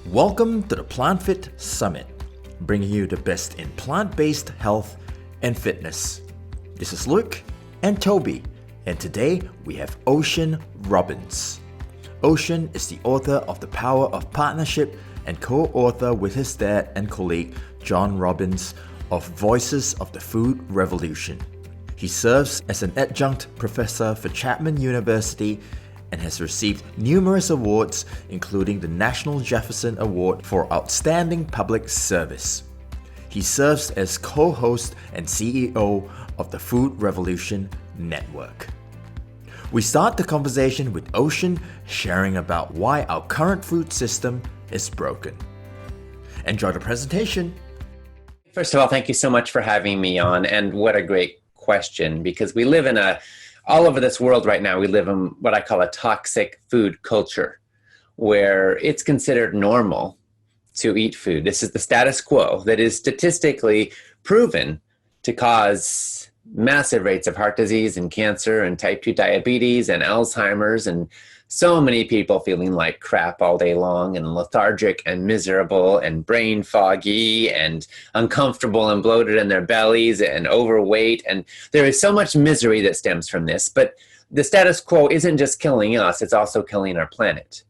Welcome to the PlantFit Summit, bringing you the best in plant-based health and fitness. This is Luke and Toby, and today we have Ocean Robbins. Ocean is the author of The Power of Partnership and co-author with his dad and colleague John Robbins of Voices of the Food Revolution. He serves as an adjunct professor for Chapman University and has received numerous awards, including the National Jefferson Award for Outstanding Public Service. He serves as co-host and CEO of the Food Revolution Network. We start the conversation with Ocean sharing about why our current food system is broken. Enjoy the presentation. First of all, thank you so much for having me on, and what a great question, because we live in all over this world right now, we live in what I call a toxic food culture, where it's considered normal to eat food. This is the status quo that is statistically proven to cause massive rates of heart disease and cancer and type 2 diabetes and Alzheimer's, and so many people feeling like crap all day long and lethargic and miserable and brain foggy and uncomfortable and bloated in their bellies and overweight. And there is so much misery that stems from this. But the status quo isn't just killing us, it's also killing our planet.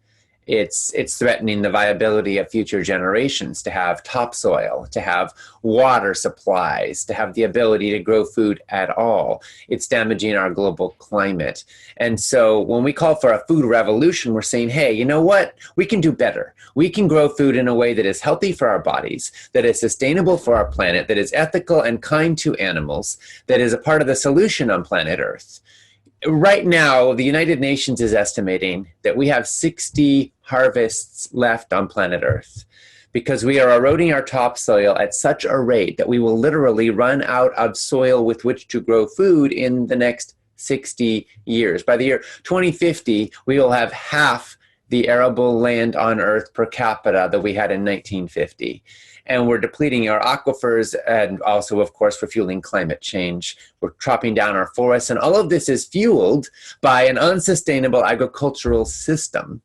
It's threatening the viability of future generations to have topsoil, to have water supplies, to have the ability to grow food at all. It's damaging our global climate. And so when we call for a food revolution, we're saying, hey, you know what? We can do better. We can grow food in a way that is healthy for our bodies, that is sustainable for our planet, that is ethical and kind to animals, that is a part of the solution on planet Earth. Right now, the United Nations is estimating that we have 60 harvests left on planet Earth because we are eroding our topsoil at such a rate that we will literally run out of soil with which to grow food in the next 60 years. By the year 2050, we will have half the arable land on Earth per capita that we had in 1950. And we're depleting our aquifers and also, of course, for fueling climate change. We're chopping down our forests. And all of this is fueled by an unsustainable agricultural system.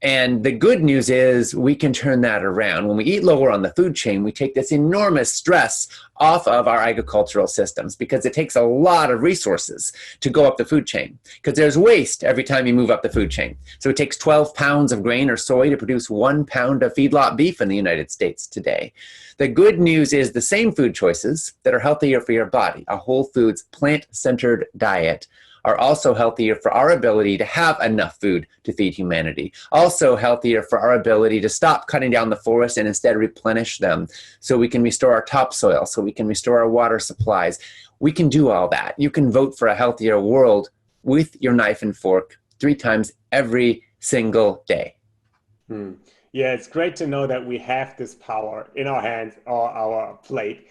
And the good news is we can turn that around. When we eat lower on the food chain, we take this enormous stress off of our agricultural systems because it takes a lot of resources to go up the food chain because there's waste every time you move up the food chain. So it takes 12 pounds of grain or soy to produce 1 pound of feedlot beef in the United States today. The good news is the same food choices that are healthier for your body, a whole foods, plant-centered diet, are also healthier for our ability to have enough food to feed humanity. Also healthier for our ability to stop cutting down the forest and instead replenish them so we can restore our topsoil, so we can restore our water supplies. We can do all that. You can vote for a healthier world with your knife and fork 3 times every single day. Yeah, it's great to know that we have this power in our hands or our plate.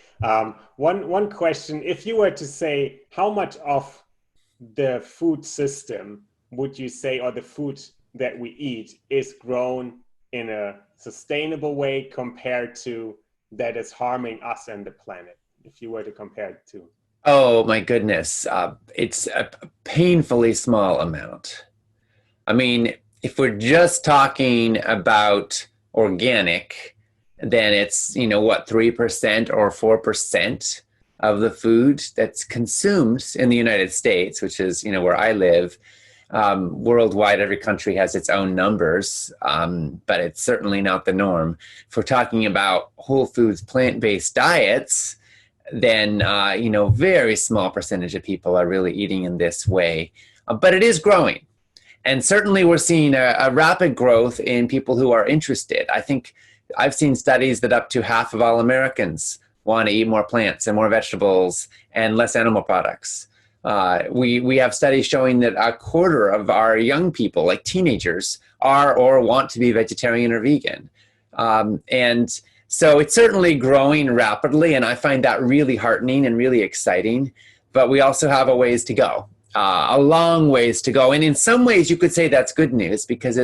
One question, if you were to say how much of the food system would you say, or the food that we eat, is grown in a sustainable way compared to that is harming us and the planet, if you were to compare it to? Oh my goodness, it's a painfully small amount. I mean, if we're just talking about organic, then it's, 3% or 4% of the food that's consumed in the United States, which is, where I live. Worldwide, every country has its own numbers, but it's certainly not the norm. If we're talking about whole foods, plant-based diets, then, very small percentage of people are really eating in this way. But it is growing. And certainly we're seeing a rapid growth in people who are interested. I think I've seen studies that up to half of all Americans want to eat more plants and more vegetables and less animal products. We have studies showing that a quarter of our young people, like teenagers, are or want to be vegetarian or vegan. And so it's certainly growing rapidly, and I find that really heartening and really exciting. But we also have a ways to go, a long ways to go. And in some ways, you could say that's good news, because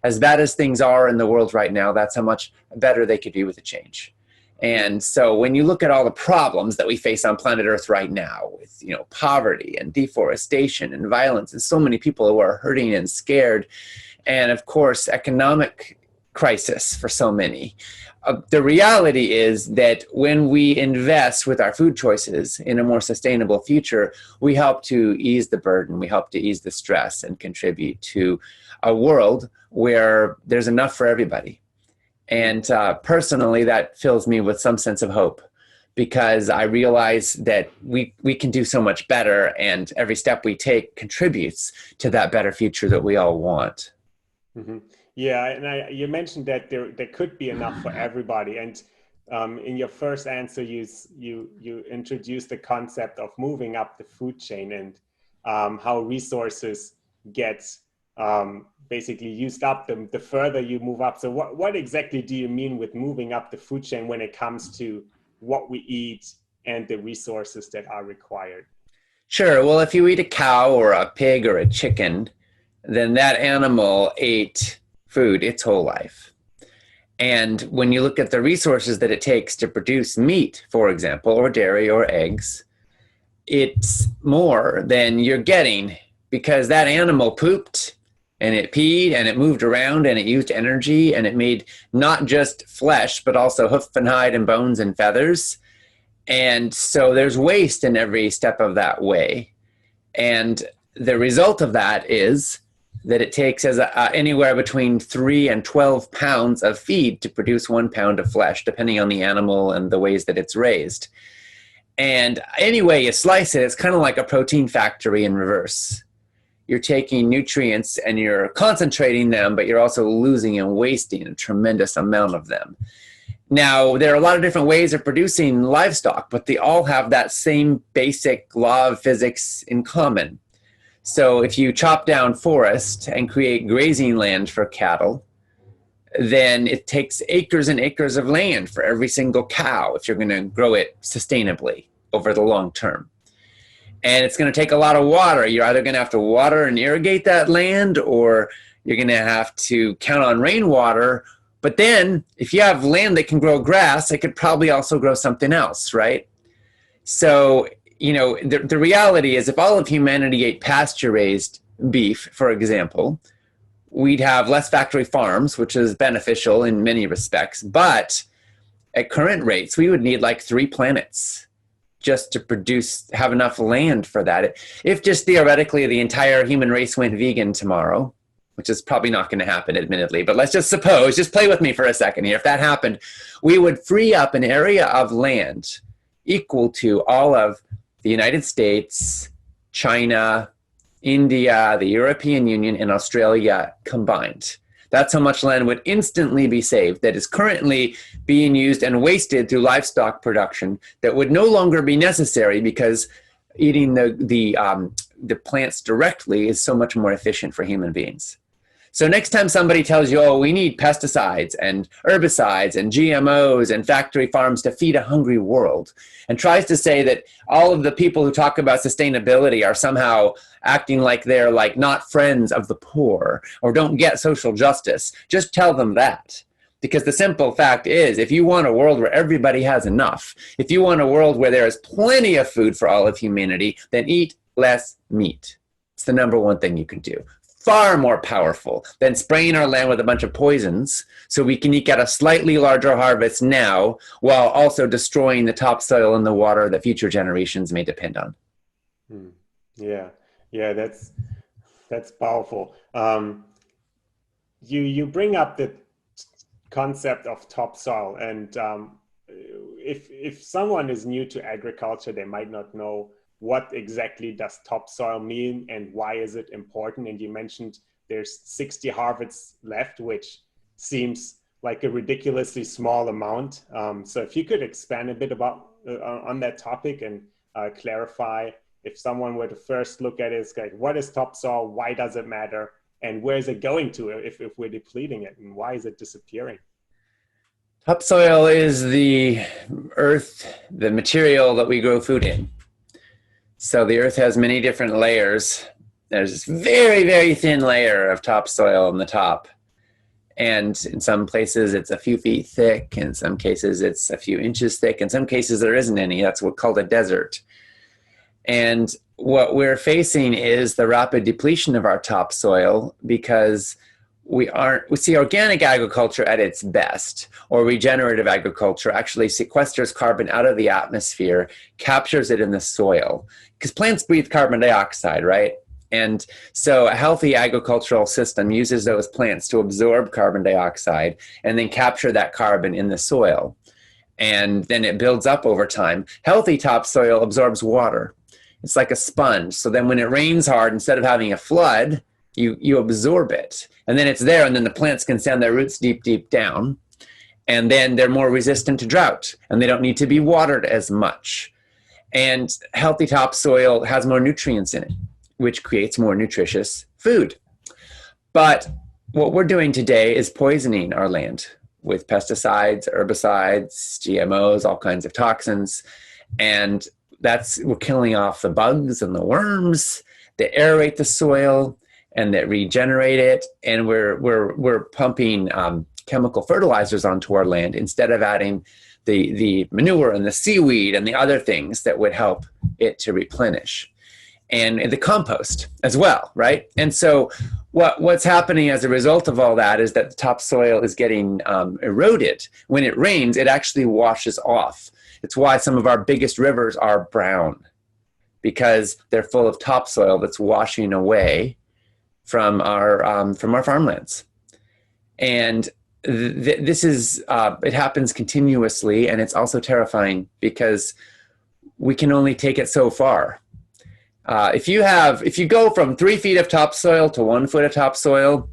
as bad as things are in the world right now, that's how much better they could be with a change. And so when you look at all the problems that we face on planet Earth right now with, poverty and deforestation and violence and so many people who are hurting and scared, and of course, economic crisis for so many. The reality is that when we invest with our food choices in a more sustainable future, we help to ease the burden, we help to ease the stress and contribute to a world where there's enough for everybody. And personally, that fills me with some sense of hope, because I realize that we can do so much better, and every step we take contributes to that better future that we all want. Mm-hmm. Yeah, and you mentioned that there could be enough for everybody, and in your first answer, you introduced the concept of moving up the food chain, and how resources get basically used up the further you move up. So what exactly do you mean with moving up the food chain when it comes to what we eat and the resources that are required? Sure. Well, if you eat a cow or a pig or a chicken, then that animal ate food its whole life. And when you look at the resources that it takes to produce meat, for example, or dairy or eggs, it's more than you're getting, because that animal pooped and it peed and it moved around and it used energy and it made not just flesh, but also hoof and hide and bones and feathers. And so there's waste in every step of that way. And the result of that is that it takes anywhere between 3 and 12 pounds of feed to produce 1 pound of flesh, depending on the animal and the ways that it's raised. And any way you slice it, it's kind of like a protein factory in reverse. You're taking nutrients and you're concentrating them, but you're also losing and wasting a tremendous amount of them. Now, there are a lot of different ways of producing livestock, but they all have that same basic law of physics in common. So if you chop down forest and create grazing land for cattle, then it takes acres and acres of land for every single cow if you're going to grow it sustainably over the long term. And it's going to take a lot of water. You're either going to have to water and irrigate that land, or you're going to have to count on rainwater. But then if you have land that can grow grass, it could probably also grow something else, right? So, the reality is, if all of humanity ate pasture-raised beef, for example, we'd have less factory farms, which is beneficial in many respects. But at current rates, we would need like 3 planets just to have enough land for that. If just theoretically the entire human race went vegan tomorrow, which is probably not going to happen, admittedly, but let's just suppose, just play with me for a second here. If that happened, we would free up an area of land equal to all of the United States, China, India, the European Union, and Australia combined. That's how much land would instantly be saved that is currently being used and wasted through livestock production that would no longer be necessary, because eating the plants directly is so much more efficient for human beings. So next time somebody tells you, oh, we need pesticides and herbicides and GMOs and factory farms to feed a hungry world, and tries to say that all of the people who talk about sustainability are somehow acting like they're like not friends of the poor or don't get social justice, just tell them that. Because the simple fact is, if you want a world where everybody has enough, if you want a world where there is plenty of food for all of humanity, then eat less meat. It's the number one thing you can do. Far more powerful than spraying our land with a bunch of poisons so we can eke out a slightly larger harvest now, while also destroying the topsoil and the water that future generations may depend on. Yeah, that's powerful. You bring up the concept of topsoil, and if someone is new to agriculture, they might not know what exactly does topsoil mean and why is it important. And you mentioned there's 60 harvests left, which seems like a ridiculously small amount. So if you could expand a bit about on that topic and clarify, if someone were to first look at it, it's like, what is topsoil? Why does it matter? And where is it going to if we're depleting it? And why is it disappearing? Topsoil is the earth, the material that we grow food in. So the earth has many different layers. There's this very, very thin layer of topsoil on the top. And in some places it's a few feet thick. In some cases it's a few inches thick. In some cases there isn't any. That's what's called a desert. And what we're facing is the rapid depletion of our topsoil, because we see organic agriculture at its best, or regenerative agriculture actually sequesters carbon out of the atmosphere, captures it in the soil, because plants breathe carbon dioxide, right? And so a healthy agricultural system uses those plants to absorb carbon dioxide and then capture that carbon in the soil. And then it builds up over time. Healthy topsoil absorbs water. It's like a sponge. So then when it rains hard, instead of having a flood, you absorb it. And then it's there, and then the plants can send their roots deep, deep down. And then they're more resistant to drought, and they don't need to be watered as much. And healthy topsoil has more nutrients in it, which creates more nutritious food. But what we're doing today is poisoning our land with pesticides, herbicides, GMOs, all kinds of toxins. And we're killing off the bugs and the worms that aerate the soil and that regenerate it. And we're pumping chemical fertilizers onto our land instead of adding the manure and the seaweed and the other things that would help it to replenish. And the compost as well, right? And so what's happening as a result of all that is that the topsoil is getting eroded. When it rains, it actually washes off. It's why some of our biggest rivers are brown, because they're full of topsoil that's washing away from our farmlands. And this is it happens continuously, and it's also terrifying because we can only take it so far. If you go from 3 feet of topsoil to 1 foot of topsoil,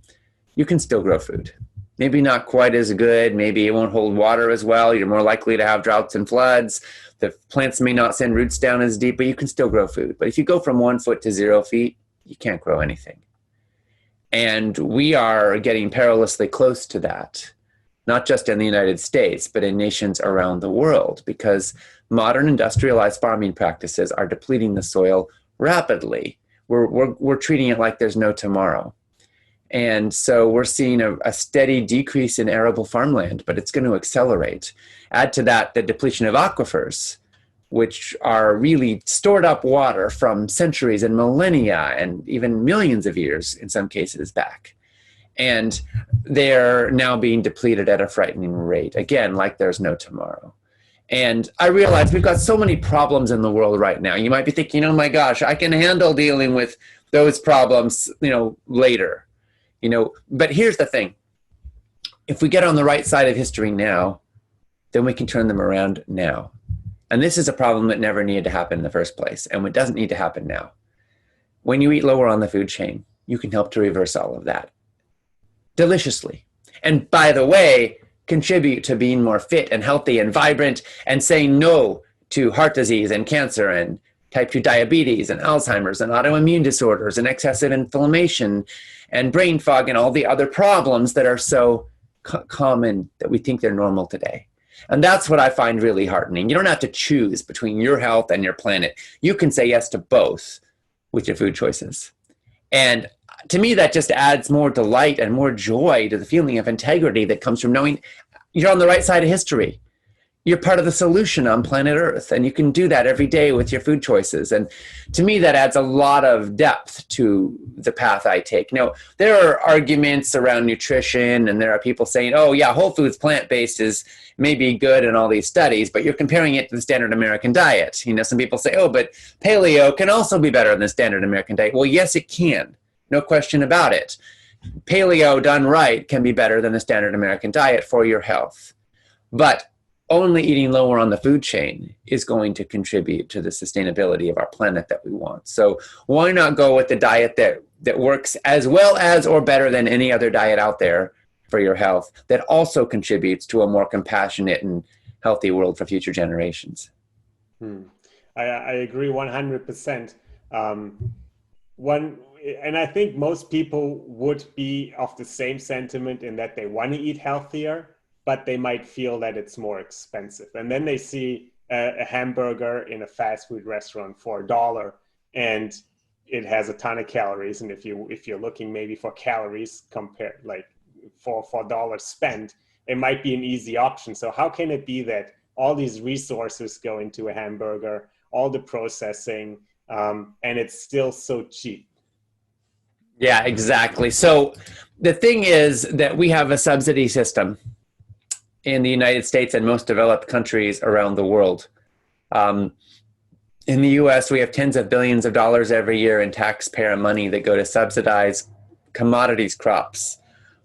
you can still grow food. Maybe not quite as good. Maybe it won't hold water as well. You're more likely to have droughts and floods. The plants may not send roots down as deep, but you can still grow food. But if you go from 1 foot to 0 feet, you can't grow anything. And we are getting perilously close to that, not just in the United States, but in nations around the world, because modern industrialized farming practices are depleting the soil rapidly. We're treating it like there's no tomorrow. And so we're seeing a steady decrease in arable farmland, but it's going to accelerate. Add to that the depletion of aquifers, which are really stored up water from centuries and millennia and even millions of years in some cases back. And they're now being depleted at a frightening rate, again, like there's no tomorrow. And I realize we've got so many problems in the world right now. You might be thinking, oh my gosh, I can handle dealing with those problems, later. But here's the thing. If we get on the right side of history now, then we can turn them around now. And this is a problem that never needed to happen in the first place, and it doesn't need to happen now. When you eat lower on the food chain, you can help to reverse all of that deliciously. And by the way, contribute to being more fit and healthy and vibrant and saying no to heart disease and cancer and type 2 diabetes and Alzheimer's and autoimmune disorders and excessive inflammation and brain fog and all the other problems that are so common that we think they're normal today. And that's what I find really heartening. You don't have to choose between your health and your planet. You can say yes to both with your food choices. And to me, that just adds more delight and more joy to the feeling of integrity that comes from knowing you're on the right side of history. You're part of the solution on planet Earth, and you can do that every day with your food choices. And to me, that adds a lot of depth to the path I take. There are arguments around nutrition, and there are people saying, oh yeah, whole foods plant-based is maybe good in all these studies, but you're comparing it to the standard American diet. Some people say, oh, but paleo can also be better than the standard American diet. Well, yes, it can. No question about it. Paleo done right can be better than the standard American diet for your health. But only eating lower on the food chain is going to contribute to the sustainability of our planet that we want. So why not go with the diet that works as well as or better than any other diet out there for your health that also contributes to a more compassionate and healthy world for future generations? I agree 100%. And I think most people would be of the same sentiment in that they want to eat healthier, but they might feel that it's more expensive. And then they see a hamburger in a fast food restaurant for $1 and it has a ton of calories. And if you're looking maybe for calories compared, like for $1 spent, it might be an easy option. So how can it be that all these resources go into a hamburger, all the processing, and it's still so cheap? Yeah, exactly. So the thing is that we have a subsidy system in the United States and most developed countries around the world. Um, in the US, we have tens of billions of dollars every year in taxpayer money that go to subsidize commodities crops,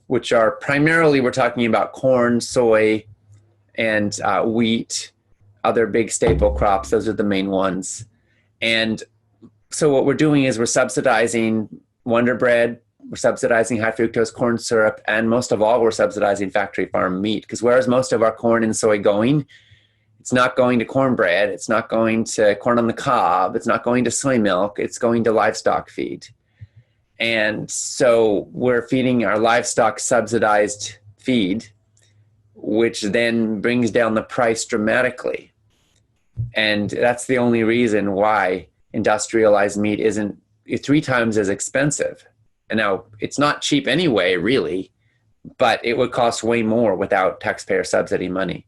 which are primarily, we're talking about corn, soy, and wheat, other big staple crops. Those are the main ones. And so what we're doing is we're subsidizing Wonder Bread, we're subsidizing high fructose corn syrup, and most of all, we're subsidizing factory farm meat. Because where's most of our corn and soy going? It's not going to cornbread. It's not going to corn on the cob. It's not going to soy milk. It's going to livestock feed. And so we're feeding our livestock subsidized feed, which then brings down the price dramatically. And that's the only reason why industrialized meat isn't 3 times as expensive. And now it's not cheap anyway, really, but it would cost way more without taxpayer subsidy money.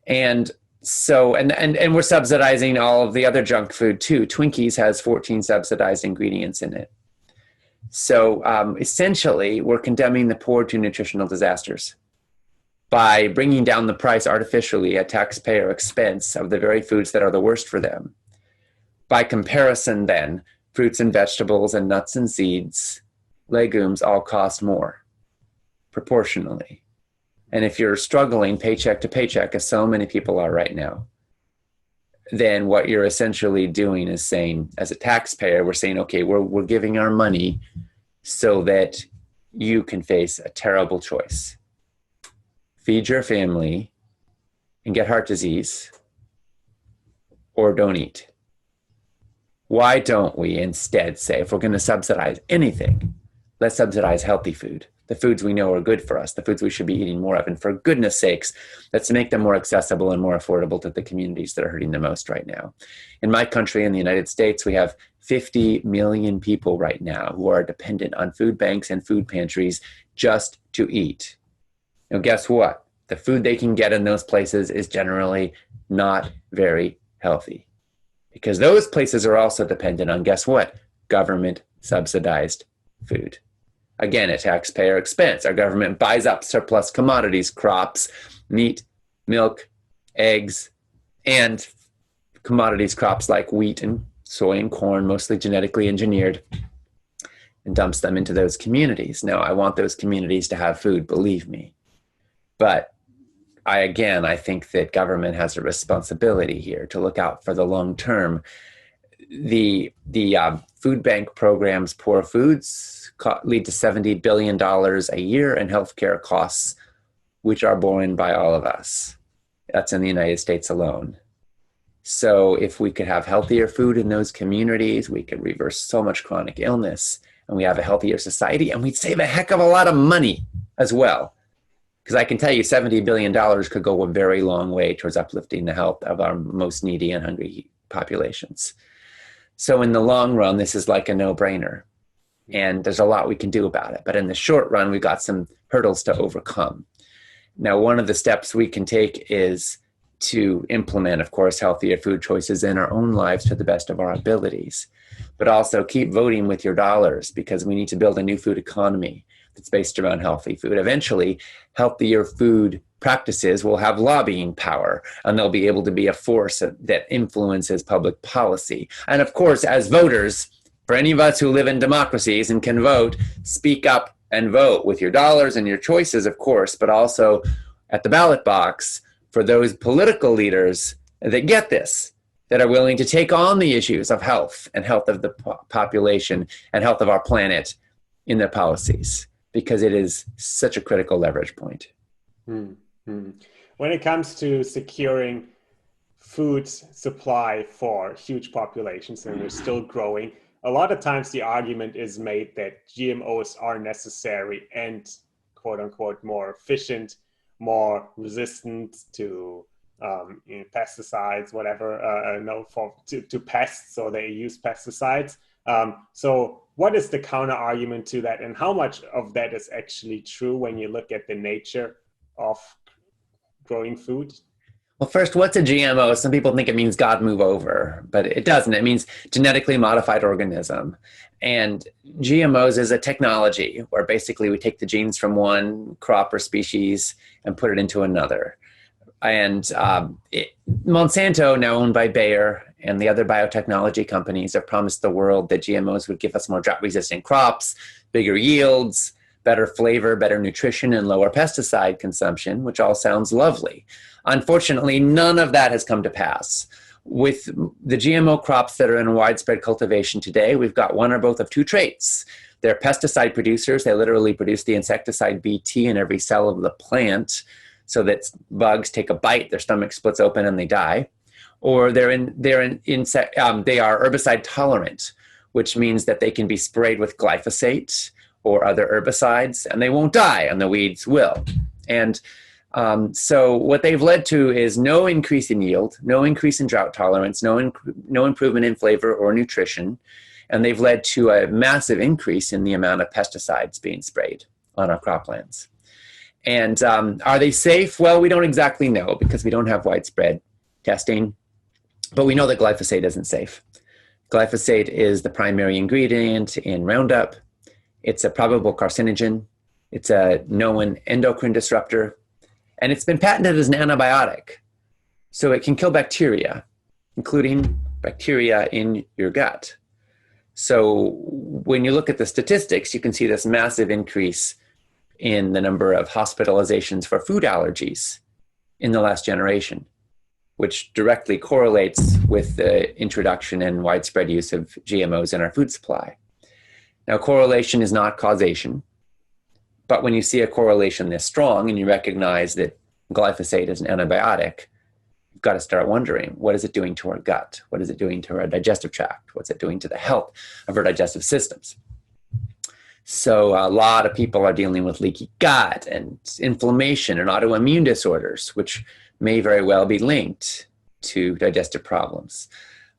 And so, and we're subsidizing all of the other junk food too. Twinkies has 14 subsidized ingredients in it. So essentially, we're condemning the poor to nutritional disasters by bringing down the price artificially at taxpayer expense of the very foods that are the worst for them. By comparison, then, fruits and vegetables and nuts and seeds, legumes all cost more proportionally. And if you're struggling paycheck to paycheck, as so many people are right now, then what you're essentially doing is saying, as a taxpayer, we're saying, okay, we're giving our money so that you can face a terrible choice. Feed your family and get heart disease, or don't eat. Why don't we instead say, if we're going to subsidize anything, let's subsidize healthy food, the foods we know are good for us, the foods we should be eating more of. And for goodness sakes, let's make them more accessible and more affordable to the communities that are hurting the most right now. In my country, in the United States, we have 50 million people right now who are dependent on food banks and food pantries just to eat. Now, guess what? The food they can get in those places is generally not very healthy, because those places are also dependent on, guess what? Government subsidized food. Again, at taxpayer expense. Our government buys up surplus commodities, crops, meat, milk, eggs, and commodities crops like wheat and soy and corn, mostly genetically engineered, and dumps them into those communities. Now, I want those communities to have food, believe me. But I think that government has a responsibility here to look out for the long term. The food bank programs, Poor Foods, lead to $70 billion a year in healthcare costs, which are borne by all of us. That's in the United States alone. So if we could have healthier food in those communities, we could reverse so much chronic illness, and we have a healthier society, and we'd save a heck of a lot of money as well. Because I can tell you $70 billion could go a very long way towards uplifting the health of our most needy and hungry populations. So in the long run, this is like a no-brainer. And there's a lot we can do about it. But in the short run, we've got some hurdles to overcome. Now, one of the steps we can take is to implement, of course, healthier food choices in our own lives to the best of our abilities. But also keep voting with your dollars, because we need to build a new food economy that's based around healthy food. Eventually, healthier food practices will have lobbying power, and they'll be able to be a force that influences public policy. And of course, as voters, for any of us who live in democracies and can vote, speak up and vote with your dollars and your choices, of course, but also at the ballot box for those political leaders that get this, that are willing to take on the issues of health and health of the population and health of our planet in their policies, because it is such a critical leverage point. Mm-hmm. When it comes to securing food supply for huge populations, and we're still growing, a lot of times the argument is made that GMOs are necessary and quote unquote more efficient, more resistant to pesticides, whatever, to pests, so they use pesticides. So what is the counter argument to that, and how much of that is actually true when you look at the nature of growing food? Well, first, what's a GMO? Some people think it means God move over, but it doesn't. It means genetically modified organism. And GMOs is a technology where basically we take the genes from one crop or species and put it into another. And Monsanto, now owned by Bayer, and the other biotechnology companies have promised the world that GMOs would give us more drought-resistant crops, bigger yields, better flavor, better nutrition, and lower pesticide consumption, which all sounds lovely. Unfortunately, none of that has come to pass. With the GMO crops that are in widespread cultivation today, we've got one or both of two traits. They're pesticide producers. They literally produce the insecticide Bt in every cell of the plant so that bugs take a bite, their stomach splits open, and they die. Or they are herbicide tolerant, which means that they can be sprayed with glyphosate or other herbicides, and they won't die, and the weeds will. And so what they've led to is no increase in yield, no increase in drought tolerance, no improvement in flavor or nutrition, and they've led to a massive increase in the amount of pesticides being sprayed on our croplands. And are they safe? Well, we don't exactly know because we don't have widespread testing, but we know that glyphosate isn't safe. Glyphosate is the primary ingredient in Roundup. It's a probable carcinogen. It's a known endocrine disruptor. And it's been patented as an antibiotic. So it can kill bacteria, including bacteria in your gut. So when you look at the statistics, you can see this massive increase in the number of hospitalizations for food allergies in the last generation, which directly correlates with the introduction and widespread use of GMOs in our food supply. Now, correlation is not causation. But when you see a correlation this strong and you recognize that glyphosate is an antibiotic, you've got to start wondering, what is it doing to our gut? What is it doing to our digestive tract? What's it doing to the health of our digestive systems? So a lot of people are dealing with leaky gut and inflammation and autoimmune disorders, which may very well be linked to digestive problems.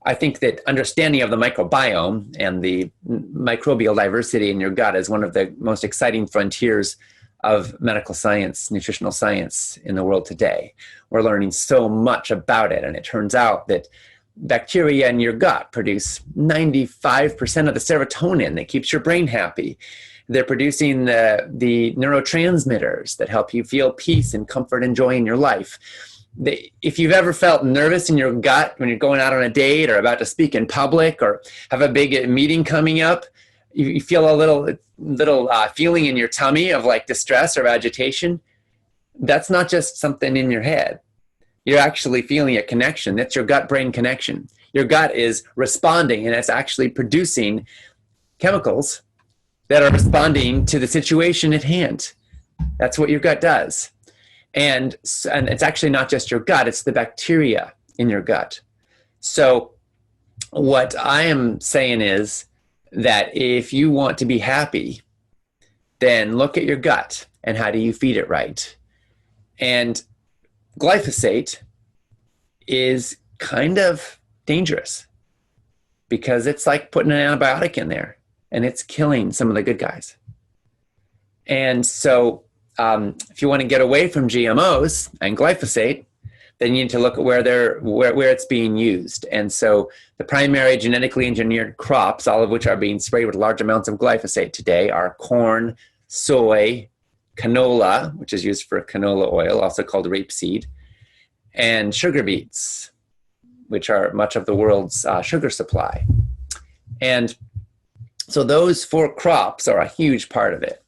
I think that understanding of the microbiome and the microbial diversity in your gut is one of the most exciting frontiers of medical science, nutritional science in the world today. We're learning so much about it, and it turns out that bacteria in your gut produce 95% of the serotonin that keeps your brain happy. They're producing the neurotransmitters that help you feel peace and comfort and joy in your life. If you've ever felt nervous in your gut when you're going out on a date or about to speak in public or have a big meeting coming up, you feel a little feeling in your tummy of like distress or agitation, that's not just something in your head. You're actually feeling a connection. That's your gut-brain connection. Your gut is responding, and it's actually producing chemicals that are responding to the situation at hand. That's what your gut does. And it's actually not just your gut, it's the bacteria in your gut. So what I am saying is that if you want to be happy, then look at your gut and how do you feed it right. And glyphosate is kind of dangerous because it's like putting an antibiotic in there and it's killing some of the good guys. And so if you want to get away from GMOs and glyphosate, then you need to look at where it's being used. And so the primary genetically engineered crops, all of which are being sprayed with large amounts of glyphosate today, are corn, soy, canola, which is used for canola oil, also called rapeseed, and sugar beets, which are much of the world's sugar supply. And so those four crops are a huge part of it.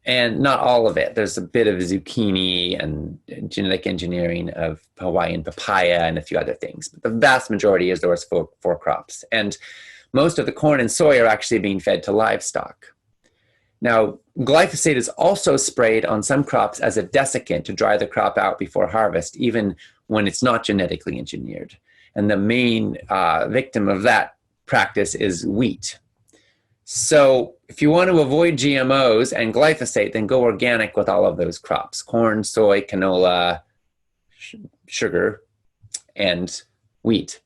And not all of it. There's a bit of zucchini and genetic engineering of Hawaiian papaya and a few other things. But the vast majority is those four crops. And most of the corn and soy are actually being fed to livestock. Now, glyphosate is also sprayed on some crops as a desiccant to dry the crop out before harvest, even when it's not genetically engineered. And the main victim of that practice is wheat. So if you want to avoid GMOs and glyphosate, then go organic with all of those crops: corn, soy, canola, sugar, and wheat.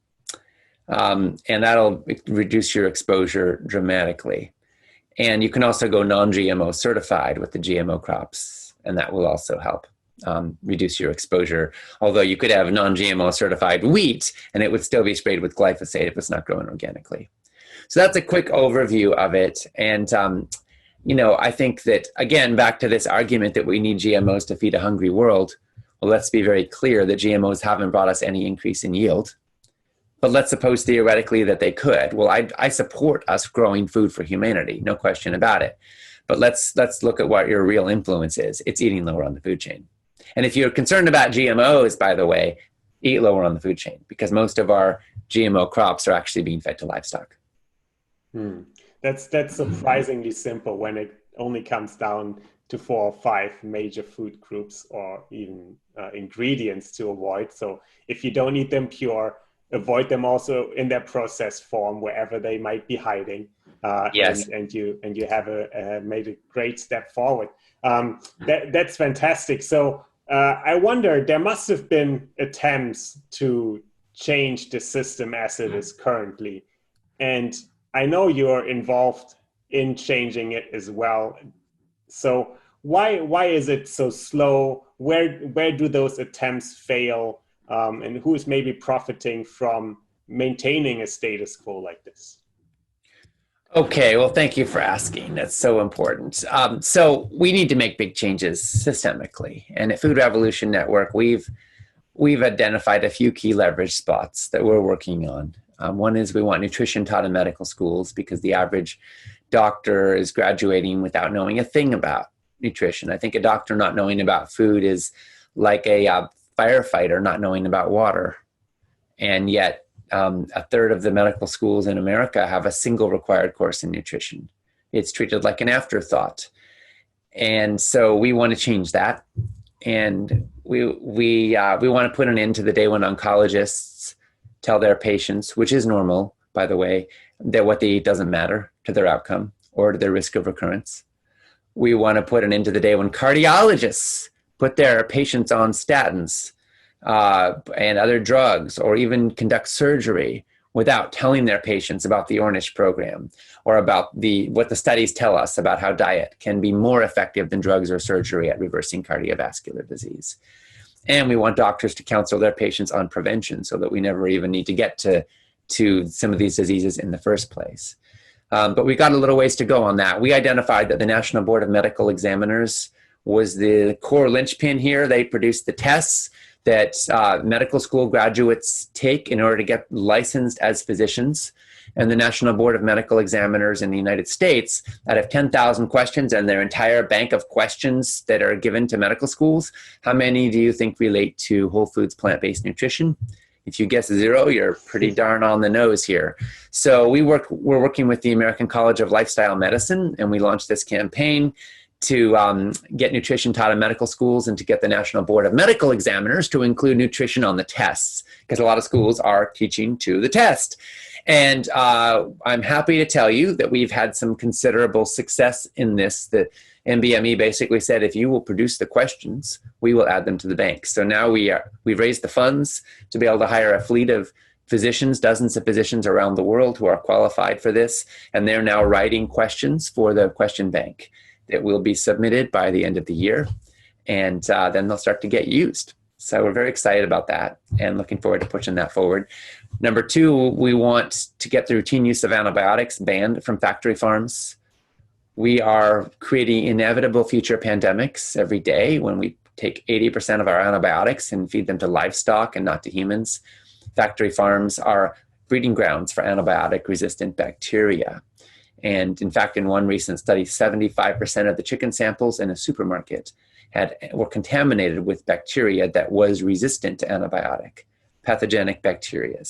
And that'll reduce your exposure dramatically. And you can also go non-GMO certified with the GMO crops, and that will also help. reduce your exposure. Although you could have non-GMO certified wheat and it would still be sprayed with glyphosate if it's not grown organically. So that's a quick overview of it. And, I think that, again, back to this argument that we need GMOs to feed a hungry world. Well, let's be very clear that GMOs haven't brought us any increase in yield. But let's suppose theoretically that they could. Well, I support us growing food for humanity, no question about it. But let's look at what your real influence is. It's eating lower on the food chain. And if you're concerned about GMOs, by the way, eat lower on the food chain, because most of our GMO crops are actually being fed to livestock. That's surprisingly simple when it only comes down to 4 or 5 major food groups or even ingredients to avoid. So if you don't eat them pure, avoid them also in their processed form, wherever they might be hiding. Yes. And you have made a great step forward. That's fantastic. So I wonder, there must have been attempts to change the system as it is currently. And I know you're involved in changing it as well. So why is it so slow? Where do those attempts fail? And who is maybe profiting from maintaining a status quo like this? Okay, well, thank you for asking. That's so important. So we need to make big changes systemically. And at Food Revolution Network, we've identified a few key leverage spots that we're working on. One is we want nutrition taught in medical schools, because the average doctor is graduating without knowing a thing about nutrition. I think a doctor not knowing about food is like a firefighter not knowing about water. And yet a third of the medical schools in America have a single required course in nutrition. It's treated like an afterthought. And so we want to change that. And we want to put an end to the day when oncologists tell their patients, which is normal, by the way, that what they eat doesn't matter to their outcome or to their risk of recurrence. We want to put an end to the day when cardiologists put their patients on statins and other drugs, or even conduct surgery without telling their patients about the Ornish program or about what the studies tell us about how diet can be more effective than drugs or surgery at reversing cardiovascular disease. And we want doctors to counsel their patients on prevention so that we never even need to get to some of these diseases in the first place. But we got a little ways to go on that. We identified that the National Board of Medical Examiners was the core linchpin here. They produced the tests that medical school graduates take in order to get licensed as physicians. And the National Board of Medical Examiners in the United States, out of 10,000 questions and their entire bank of questions that are given to medical schools, how many do you think relate to whole foods, plant-based nutrition? If you guess 0, you're pretty darn on the nose here. So we're working with the American College of Lifestyle Medicine, and we launched this campaign to get nutrition taught in medical schools and to get the National Board of Medical Examiners to include nutrition on the tests, because a lot of schools are teaching to the test. And I'm happy to tell you that we've had some considerable success in this. The NBME basically said, if you will produce the questions, we will add them to the bank. So now we've raised the funds to be able to hire a fleet of physicians, dozens of physicians around the world who are qualified for this. And they're now writing questions for the question bank that will be submitted by the end of the year. And then they'll start to get used. So we're very excited about that and looking forward to pushing that forward. Number 2, we want to get the routine use of antibiotics banned from factory farms. We are creating inevitable future pandemics every day when we take 80% of our antibiotics and feed them to livestock and not to humans. Factory farms are breeding grounds for antibiotic-resistant bacteria. And in fact, in one recent study, 75% of the chicken samples in a supermarket were contaminated with bacteria that was resistant to antibiotic, pathogenic bacteria.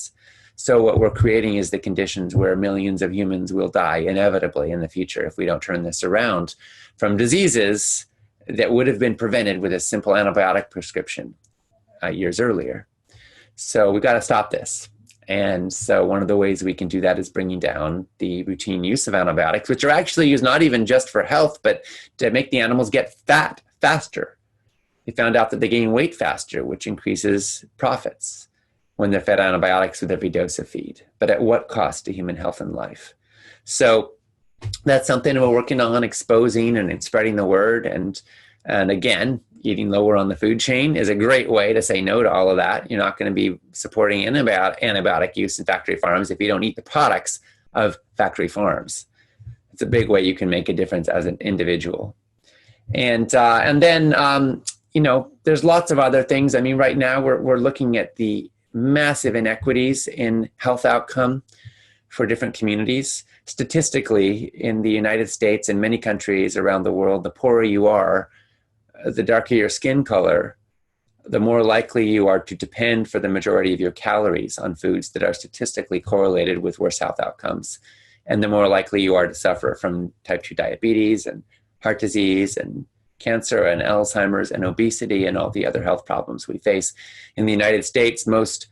So what we're creating is the conditions where millions of humans will die inevitably in the future if we don't turn this around from diseases that would have been prevented with a simple antibiotic prescription years earlier. So we've got to stop this. And so one of the ways we can do that is bringing down the routine use of antibiotics, which are actually used not even just for health, but to make the animals get fat faster. We found out that they gain weight faster, which increases profits when they're fed antibiotics with every dose of feed. But at what cost to human health and life? So that's something we're working on exposing and spreading the word. And again, eating lower on the food chain is a great way to say no to all of that. You're not going to be supporting antibiotic use in factory farms if you don't eat the products of factory farms. It's a big way you can make a difference as an individual. And then there's lots of other things. I mean, right now we're looking at the massive inequities in health outcome for different communities. Statistically, in the United States and many countries around the world, the poorer you are, the darker your skin color, the more likely you are to depend for the majority of your calories on foods that are statistically correlated with worse health outcomes. And the more likely you are to suffer from type 2 diabetes and heart disease and cancer and Alzheimer's and obesity and all the other health problems we face. In the United States, most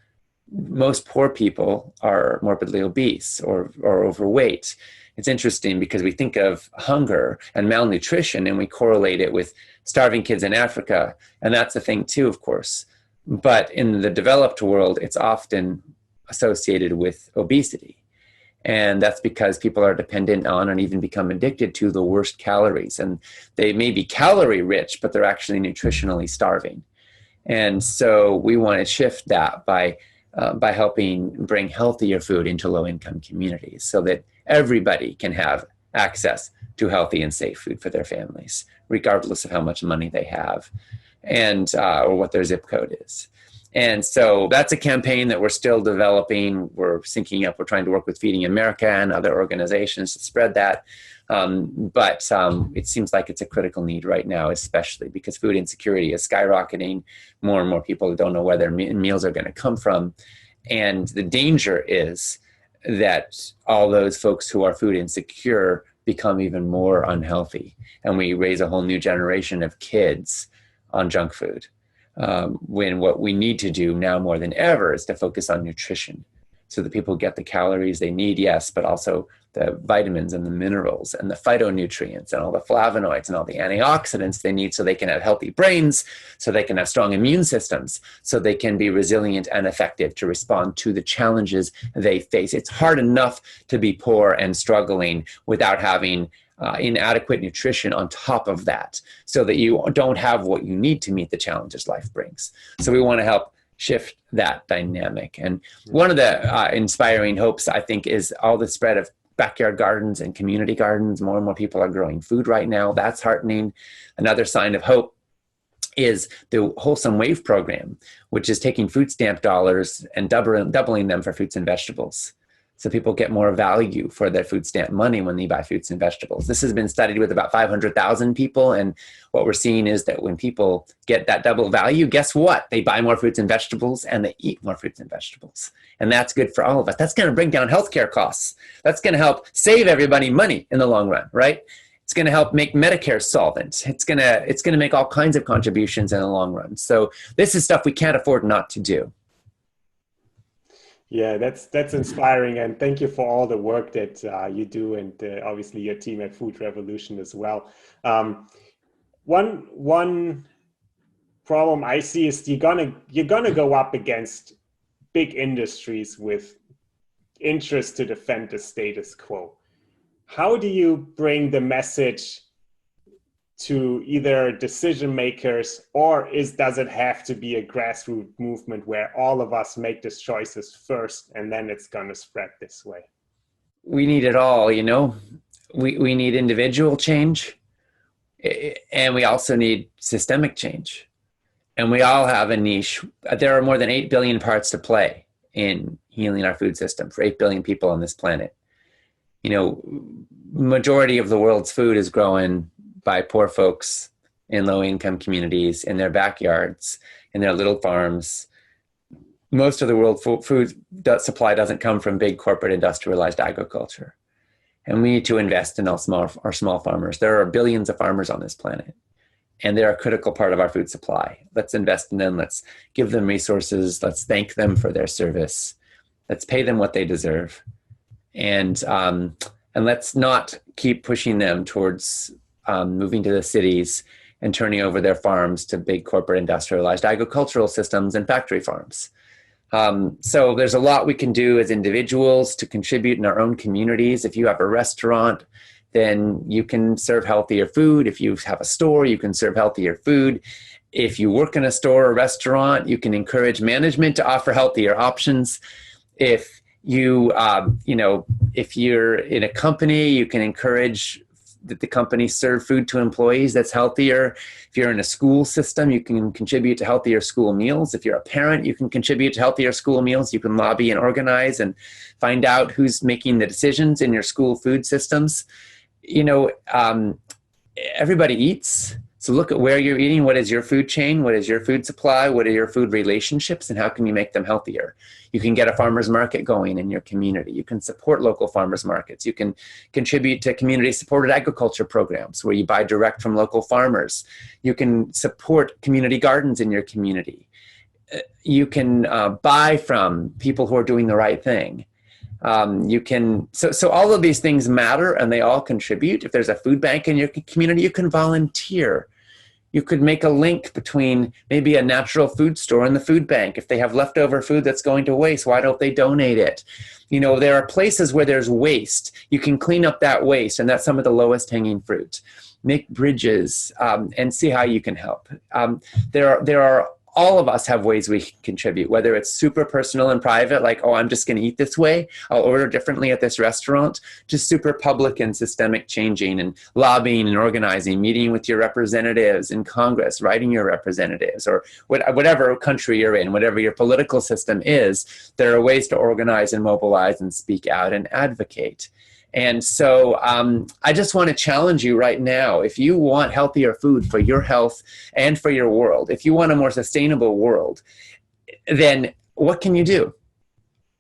poor people are morbidly obese or overweight. It's interesting because we think of hunger and malnutrition and we correlate it with starving kids in Africa. And that's a thing too, of course. But in the developed world, it's often associated with obesity. And that's because people are dependent on and even become addicted to the worst calories. And they may be calorie rich, but they're actually nutritionally starving. And so we want to shift that by helping bring healthier food into low-income communities so that everybody can have access to healthy and safe food for their families, regardless of how much money they have and or what their zip code is. And so that's a campaign that we're still developing. We're syncing up. We're trying to work with Feeding America and other organizations to spread that. But it seems like it's a critical need right now, especially because food insecurity is skyrocketing. More and more people don't know where their meals are going to come from. And the danger is that all those folks who are food insecure become even more unhealthy. And we raise a whole new generation of kids on junk food. When what we need to do now more than ever is to focus on nutrition so that people get the calories they need, yes, but also the vitamins and the minerals and the phytonutrients and all the flavonoids and all the antioxidants they need so they can have healthy brains, so they can have strong immune systems, so they can be resilient and effective to respond to the challenges they face. It's hard enough to be poor and struggling without having inadequate nutrition on top of that, so that you don't have what you need to meet the challenges life brings. So we want to help shift that dynamic. And one of the inspiring hopes, I think, is all the spread of backyard gardens and community gardens. More and more people are growing food right now. That's heartening. Another sign of hope is the Wholesome Wave program, which is taking food stamp dollars and doubling them for fruits and vegetables. So people get more value for their food stamp money when they buy fruits and vegetables. This has been studied with about 500,000 people. And what we're seeing is that when people get that double value, guess what? They buy more fruits and vegetables and they eat more fruits and vegetables. And that's good for all of us. That's going to bring down healthcare costs. That's going to help save everybody money in the long run, right? It's going to help make Medicare solvent. It's going to make all kinds of contributions in the long run. So this is stuff we can't afford not to do. Yeah, that's inspiring, and thank you for all the work that you do, and obviously your team at Food Revolution as well. One problem I see is you're gonna go up against big industries with interest to defend the status quo. How do you bring the message to either decision makers, or does it have to be a grassroots movement where all of us make these choices first and then it's going to spread this way? We need it all, you know. We need individual change, and we also need systemic change. And we all have a niche. There are more than 8 billion parts to play in healing our food system for 8 billion people on this planet. You know, majority of the world's food is grown by poor folks in low-income communities, in their backyards, in their little farms. Most of the world food supply doesn't come from big corporate industrialized agriculture. And we need to invest in our small farmers. There are billions of farmers on this planet, and they're a critical part of our food supply. Let's invest in them. Let's give them resources. Let's thank them for their service. Let's pay them what they deserve. And let's not keep pushing them towards moving to the cities and turning over their farms to big corporate industrialized agricultural systems and factory farms. So there's a lot we can do as individuals to contribute in our own communities. If you have a restaurant, then you can serve healthier food. If you have a store, you can serve healthier food. If you work in a store or restaurant, you can encourage management to offer healthier options. If if you're in a company, you can encourage that the company serve food to employees that's healthier. If you're in a school system, you can contribute to healthier school meals. If you're a parent, you can contribute to healthier school meals. You can lobby and organize and find out who's making the decisions in your school food systems. Everybody eats. So look at where you're eating. What is your food chain? What is your food supply? What are your food relationships? And how can you make them healthier? You can get a farmer's market going in your community. You can support local farmers markets. You can contribute to community-supported agriculture programs where you buy direct from local farmers. You can support community gardens in your community. You can buy from people who are doing the right thing. So all of these things matter, and they all contribute. If there's a food bank in your community, you can volunteer. You could make a link between maybe a natural food store and the food bank. If they have leftover food that's going to waste, why don't they donate it? There are places where there's waste. You can clean up that waste, and that's some of the lowest hanging fruit. Make bridges and see how you can help. There are all of us have ways we can contribute, whether it's super personal and private, like, oh, I'm just going to eat this way, I'll order differently at this restaurant, to super public and systemic changing and lobbying and organizing, meeting with your representatives in Congress, writing your representatives, or whatever country you're in, whatever your political system is, there are ways to organize and mobilize and speak out and advocate. And so I just want to challenge you right now. If you want healthier food for your health and for your world, if you want a more sustainable world, then what can you do?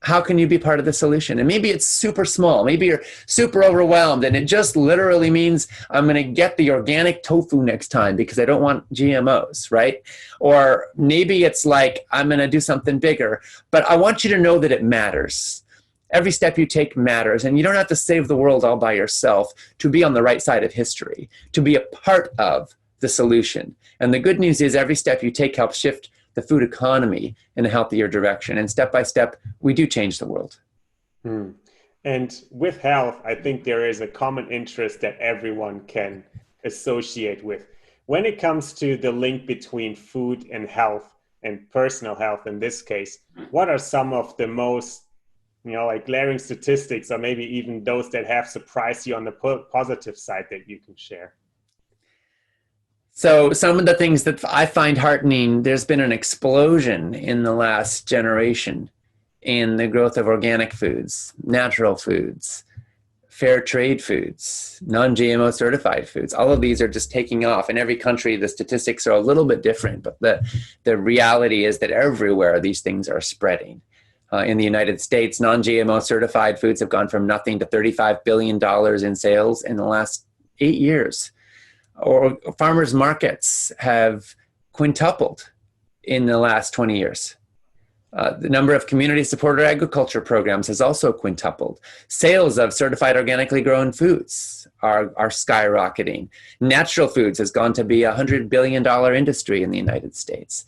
How can you be part of the solution? And maybe it's super small. Maybe you're super overwhelmed and it just literally means I'm going to get the organic tofu next time because I don't want GMOs, right? Or maybe it's like I'm going to do something bigger. But I want you to know that it matters. Every step you take matters, and you don't have to save the world all by yourself to be on the right side of history, to be a part of the solution. And the good news is every step you take helps shift the food economy in a healthier direction. And step by step, we do change the world. And with health, I think there is a common interest that everyone can associate with. When it comes to the link between food and health and personal health in this case, what are some of the most glaring statistics, or maybe even those that have surprised you on the positive side that you can share? So some of the things that I find heartening, there's been an explosion in the last generation in the growth of organic foods, natural foods, fair trade foods, non-GMO certified foods. All of these are just taking off. In every country, the statistics are a little bit different, but the reality is that everywhere these things are spreading. In the United States, non-GMO certified foods have gone from nothing to $35 billion in sales in the last 8 years. Or farmers markets have quintupled in the last 20 years. The number of community-supported agriculture programs has also quintupled. Sales of certified organically grown foods are skyrocketing. Natural foods has gone to be a $100 billion industry in the United States.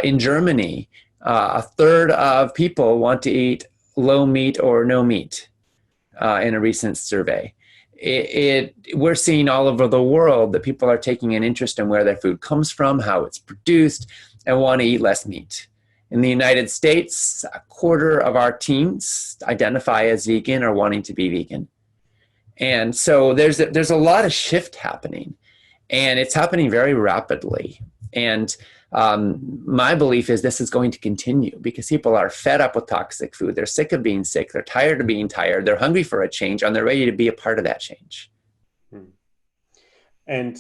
In Germany, a third of people want to eat low meat or no meat in a recent survey. We're seeing all over the world that people are taking an interest in where their food comes from, how it's produced, and want to eat less meat. In the United States, a quarter of our teens identify as vegan or wanting to be vegan. And so there's a lot of shift happening, and it's happening very rapidly. And my belief is this is going to continue because people are fed up with toxic food. They're sick of being sick. They're tired of being tired. They're hungry for a change, and they're ready to be a part of that change. And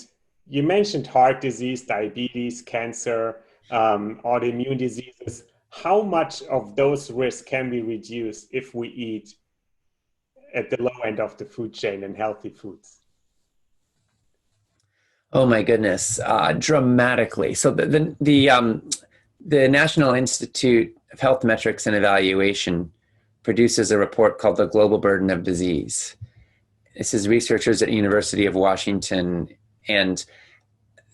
you mentioned heart disease, diabetes, cancer, autoimmune diseases. How much of those risks can be reduced if we eat at the low end of the food chain and healthy foods? Oh my goodness, dramatically. So the National Institute of Health Metrics and Evaluation produces a report called The Global Burden of Disease. This is researchers at University of Washington, and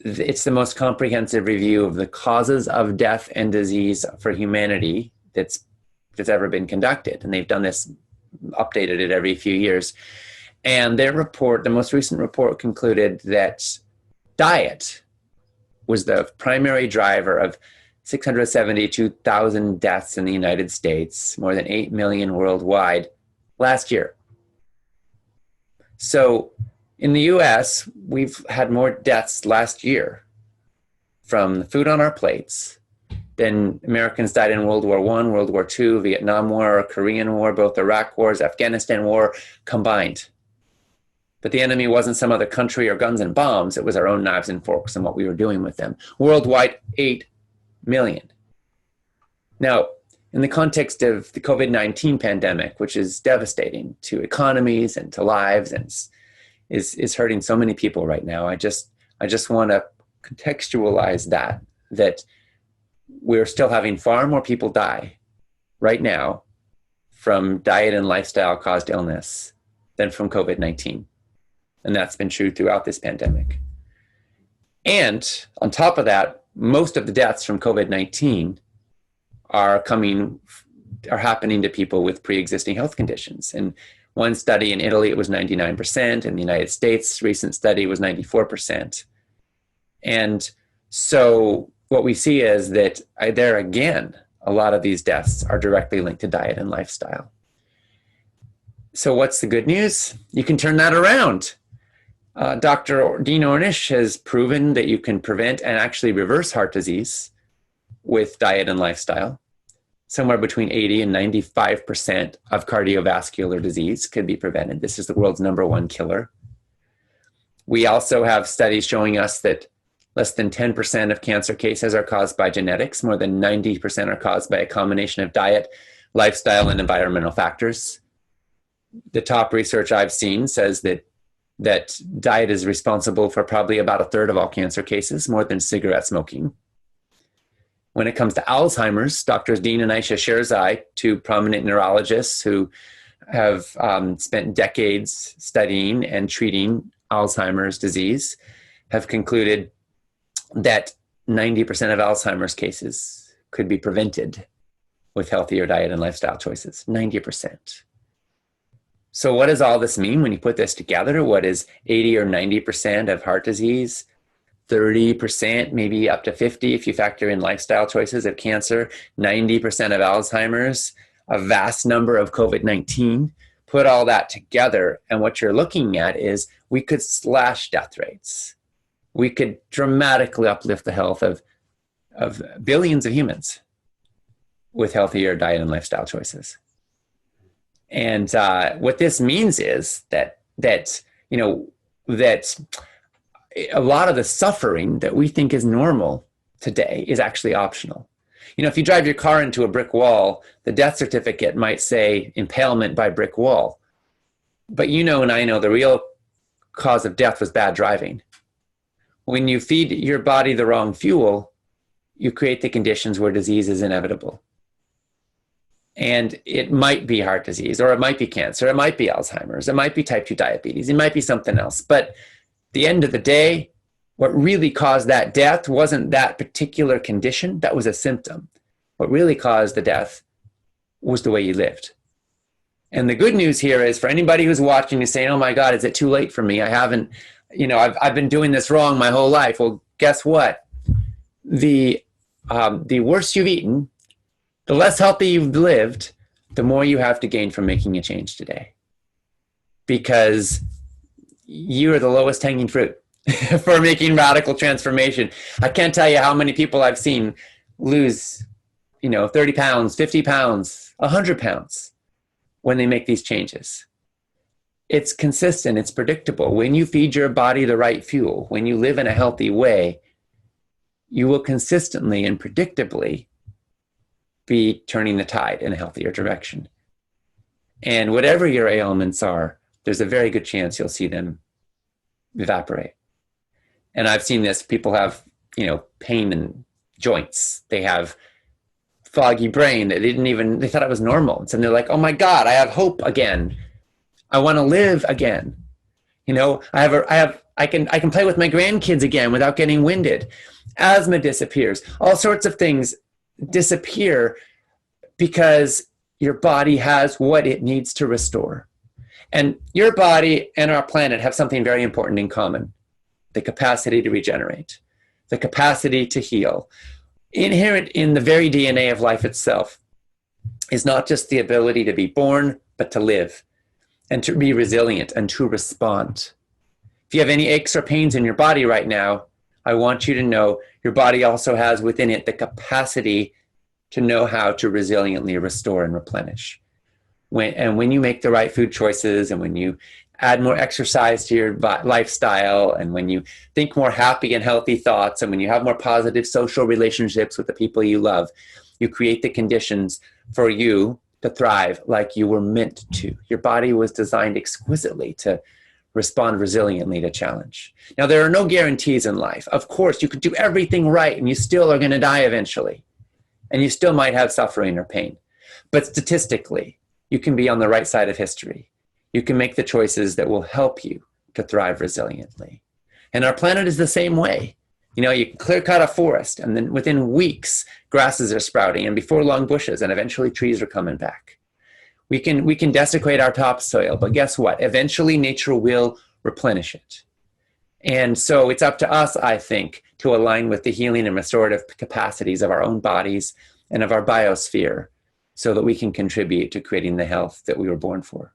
it's the most comprehensive review of the causes of death and disease for humanity that's ever been conducted. And they've done this, updated it every few years. And their report, the most recent report, concluded that diet was the primary driver of 672,000 deaths in the United States, more than 8 million worldwide last year. So in the US, we've had more deaths last year from the food on our plates than Americans died in World War I, World War II, Vietnam War, Korean War, both Iraq wars, Afghanistan war combined. But the enemy wasn't some other country or guns and bombs. It was our own knives and forks and what we were doing with them. Worldwide, 8 million. Now, in the context of the COVID-19 pandemic, which is devastating to economies and to lives and is hurting so many people right now, I just want to contextualize that we're still having far more people die right now from diet and lifestyle caused illness than from COVID-19. And that's been true throughout this pandemic. And on top of that, most of the deaths from COVID-19 are happening to people with pre-existing health conditions. In one study in Italy, it was 99%. In the United States, recent study was 94%. And so what we see is that there again, a lot of these deaths are directly linked to diet and lifestyle. So what's the good news? You can turn that around. Dr. Dean Ornish has proven that you can prevent and actually reverse heart disease with diet and lifestyle. Somewhere between 80 and 95% of cardiovascular disease could be prevented. This is the world's #1 killer. We also have studies showing us that less than 10% of cancer cases are caused by genetics. More than 90% are caused by a combination of diet, lifestyle, and environmental factors. The top research I've seen says that diet is responsible for probably about 1/3 of all cancer cases, more than cigarette smoking. When it comes to Alzheimer's, Drs. Dean and Aisha Sherzai, two prominent neurologists who have spent decades studying and treating Alzheimer's disease, have concluded that 90% of Alzheimer's cases could be prevented with healthier diet and lifestyle choices. 90%. So what does all this mean when you put this together? What is 80 or 90% of heart disease? 30%, maybe up to 50 if you factor in lifestyle choices of cancer, 90% of Alzheimer's, a vast number of COVID-19. Put all that together, and what you're looking at is we could slash death rates. We could dramatically uplift the health of billions of humans with healthier diet and lifestyle choices. And what this means is that a lot of the suffering that we think is normal today is actually optional. If you drive your car into a brick wall, the death certificate might say impalement by brick wall. But and I know the real cause of death was bad driving. When you feed your body the wrong fuel, you create the conditions where disease is inevitable. And it might be heart disease, or it might be cancer, it might be Alzheimer's, it might be type 2 diabetes, it might be something else. But at the end of the day, what really caused that death wasn't that particular condition, that was a symptom. What really caused the death was the way you lived. And the good news here is for anybody who's watching and saying, oh my God, is it too late for me? I've been doing this wrong my whole life. Well, guess what? The worse you've eaten, the less healthy you've lived, the more you have to gain from making a change today. Because you are the lowest hanging fruit for making radical transformation. I can't tell you how many people I've seen lose, 30 pounds, 50 pounds, 100 pounds when they make these changes. It's consistent, it's predictable. When you feed your body the right fuel, when you live in a healthy way, you will consistently and predictably be turning the tide in a healthier direction. And whatever your ailments are, there's a very good chance you'll see them evaporate. And I've seen this, people have, pain in joints. They have foggy brain. They thought it was normal. And they're like, oh my God, I have hope again. I want to live again. I can play with my grandkids again without getting winded. Asthma disappears. All sorts of things disappear because your body has what it needs to restore. And your body and our planet have something very important in common: the capacity to regenerate. the capacity to heal. Inherent in the very DNA of life itself is not just the ability to be born, but to live and to be resilient and to respond. If you have any aches or pains in your body right now, I want you to know your body also has within it the capacity to know how to resiliently restore and replenish. When you make the right food choices, and when you add more exercise to your lifestyle, and when you think more happy and healthy thoughts, and when you have more positive social relationships with the people you love, you create the conditions for you to thrive like you were meant to. Your body was designed exquisitely to respond resiliently to challenge. Now, there are no guarantees in life. Of course, you could do everything right and you still are going to die eventually. And you still might have suffering or pain. But statistically, you can be on the right side of history. You can make the choices that will help you to thrive resiliently. And our planet is the same way. You know, you can clear cut a forest, and then within weeks, grasses are sprouting, and before long, bushes, and eventually trees are coming back. We can desecrate our topsoil, but guess what? Eventually, nature will replenish it. And so it's up to us, I think, to align with the healing and restorative capacities of our own bodies and of our biosphere so that we can contribute to creating the health that we were born for.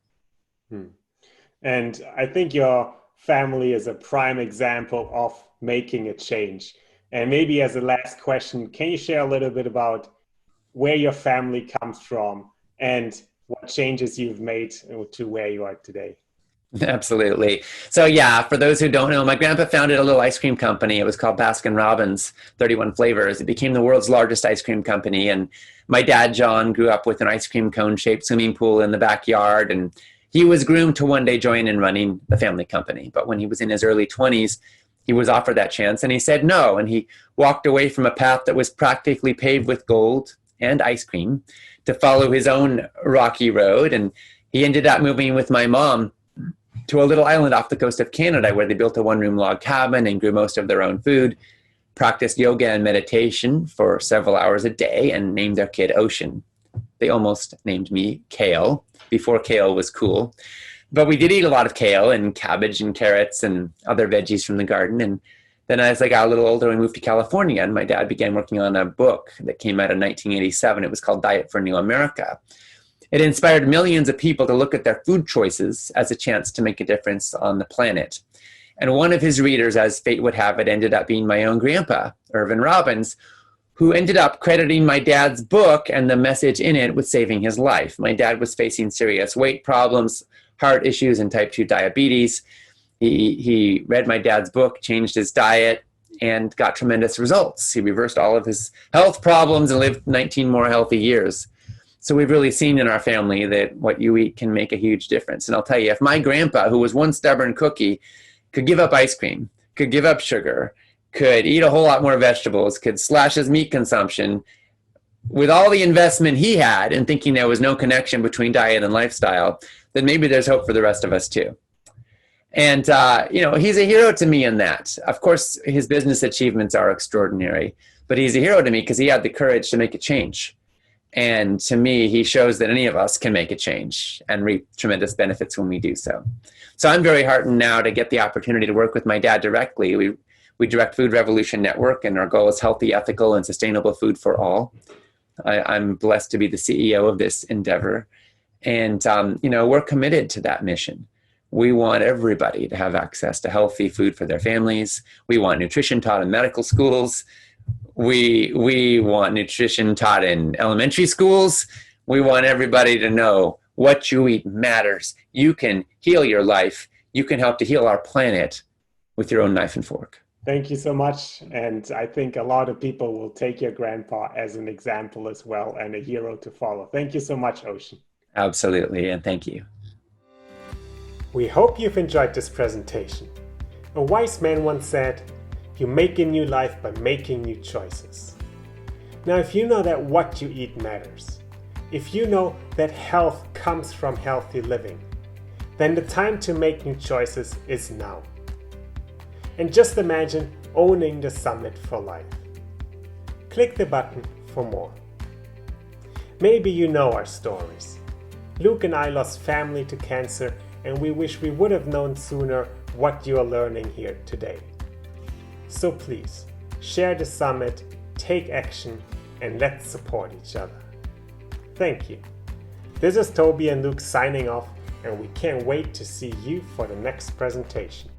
And I think your family is a prime example of making a change. And maybe as a last question, can you share a little bit about where your family comes from and what changes you've made to where you are today? Absolutely. So yeah, for those who don't know, my grandpa founded a little ice cream company. It was called Robbins, 31 flavors. It became the world's largest ice cream company. And my dad, John, grew up with an ice cream cone-shaped swimming pool in the backyard. And he was groomed to one day join in running the family company. But when he was in his early 20s, he was offered that chance and he said no. And he walked away from a path that was practically paved with gold and ice cream to follow his own rocky road. And he ended up moving with my mom to a little island off the coast of Canada where they built a one-room log cabin and grew most of their own food, practiced yoga and meditation for several hours a day, and named their kid Ocean. They almost named me Kale before kale was cool. But we did eat a lot of kale and cabbage and carrots and other veggies from the garden. And then as I got a little older, we moved to California, and my dad began working on a book that came out in 1987. It was called Diet for New America. It inspired millions of people to look at their food choices as a chance to make a difference on the planet. And one of his readers, as fate would have it, ended up being my own grandpa, Irvin Robbins, who ended up crediting my dad's book and the message in it with saving his life. My dad was facing serious weight problems, heart issues, and type 2 diabetes. He read my dad's book, changed his diet, and got tremendous results. He reversed all of his health problems and lived 19 more healthy years. So we've really seen in our family that what you eat can make a huge difference. And I'll tell you, if my grandpa, who was one stubborn cookie, could give up ice cream, could give up sugar, could eat a whole lot more vegetables, could slash his meat consumption, with all the investment he had in thinking there was no connection between diet and lifestyle, then maybe there's hope for the rest of us too. And, he's a hero to me in that. Of course, his business achievements are extraordinary, but he's a hero to me because he had the courage to make a change. And to me, he shows that any of us can make a change and reap tremendous benefits when we do so. So I'm very heartened now to get the opportunity to work with my dad directly. We direct Food Revolution Network, and our goal is healthy, ethical, and sustainable food for all. I'm blessed to be the CEO of this endeavor. And, we're committed to that mission. We want everybody to have access to healthy food for their families. We want nutrition taught in medical schools. We want nutrition taught in elementary schools. We want everybody to know what you eat matters. You can heal your life. You can help to heal our planet with your own knife and fork. Thank you so much. And I think a lot of people will take your grandpa as an example as well and a hero to follow. Thank you so much, Ocean. Absolutely, and thank you. We hope you've enjoyed this presentation. A wise man once said, "You make a new life by making new choices." Now, if you know that what you eat matters, if you know that health comes from healthy living, then the time to make new choices is now. And just imagine owning the summit for life. Click the button for more. Maybe you know our stories. Luke and I lost family to cancer, and we wish we would have known sooner what you are learning here today. So please, share the summit, take action, and let's support each other. Thank you. This is Toby and Luke signing off, and we can't wait to see you for the next presentation.